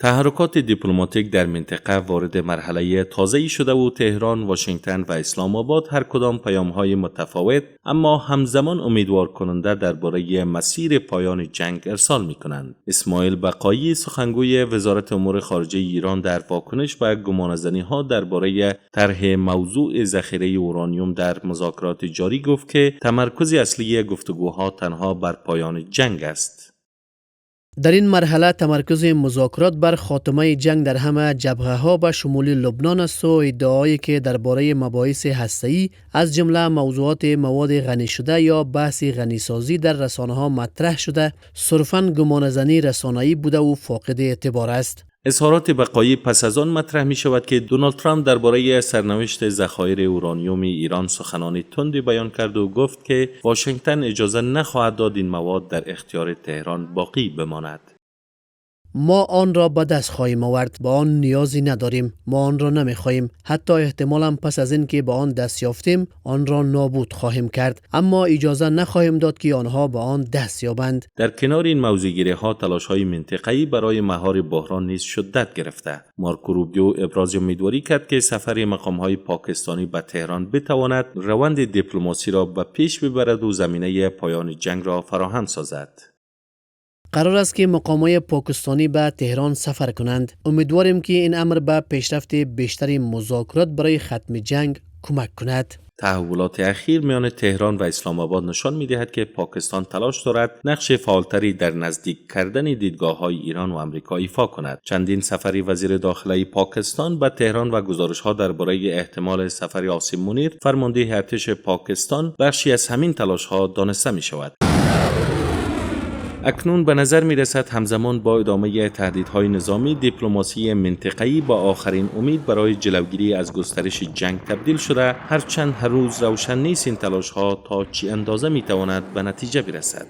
تحرکات دیپلماتیک در منطقه وارد مرحله تازه‌ای شده و تهران، واشنگتن و اسلام آباد هر کدام پیام‌های متفاوت اما همزمان امیدوار کننده درباره مسیر پایان جنگ ارسال می‌کنند. اسماعیل بقایی، سخنگوی وزارت امور خارجه ایران، در واکنش به گمانه‌زنی‌ها درباره طرح موضوع ذخیره اورانیوم در مذاکرات جاری گفت که تمرکز اصلی گفتگوها تنها بر پایان جنگ است. در این مرحله تمرکز مذاکرات بر خاتمه جنگ در همه جبهه‌ها به شمول لبنان است و ادعایی که درباره مباحث هسته‌ای از جمله موضوعات مواد غنی شده یا بحث غنیسازی در رسانه‌ها مطرح شده صرفاً گمانه‌زنی رسانه‌ای بوده و فاقد اعتبار است. اظهارات بقایی پس از آن مطرح می شود که دونالد ترامپ درباره سرنوشت ذخایر اورانیوم ایران سخنان تندی بیان کرد و گفت که واشنگتن اجازه نخواهد داد این مواد در اختیار تهران باقی بماند. ما آن را به دست خواهیم آورد، با آن نیازی نداریم، ما آن را نمیخواهیم، حتی احتمالاً پس از این که به آن دست یافتیم آن را نابود خواهیم کرد، اما اجازه نخواهیم داد که آنها به آن دست یابند. در کنار این موضوعگیری‌ها تلاش‌های منطقه‌ای برای مهار بحران نیز شدت گرفته. مارکو روبیو ابراز امیدواری کرد که سفر مقام‌های پاکستانی به تهران بتواند روند دیپلماسی را به پیش ببرد و زمینه پایان جنگ را فراهم سازد. قرار است که مقامات پاکستانی به تهران سفر کنند. امیدواریم که این امر به پیشرفت بیشتر مذاکرات برای ختم جنگ کمک کند. تحولات اخیر میان تهران و اسلام آباد نشان می‌دهد که پاکستان تلاش دارد نقش فعالتری در نزدیک کردن دیدگاه‌های ایران و آمریکا ایفا کند. چندین سفری وزیر داخلی پاکستان به تهران و گزارش‌ها درباره احتمال سفر عاصم منیر، فرمانده ارتش پاکستان، بخشی از همین تلاش‌ها دانسته می‌شود. اکنون به نظر می رسد همزمان با ادامه تهدیدهای نظامی، دیپلماسی منطقه‌ای با آخرین امید برای جلوگیری از گسترش جنگ تبدیل شده، هرچند هر روز روشن نیست این تلاش‌ها تا چه اندازه می تواند به نتیجه برسد.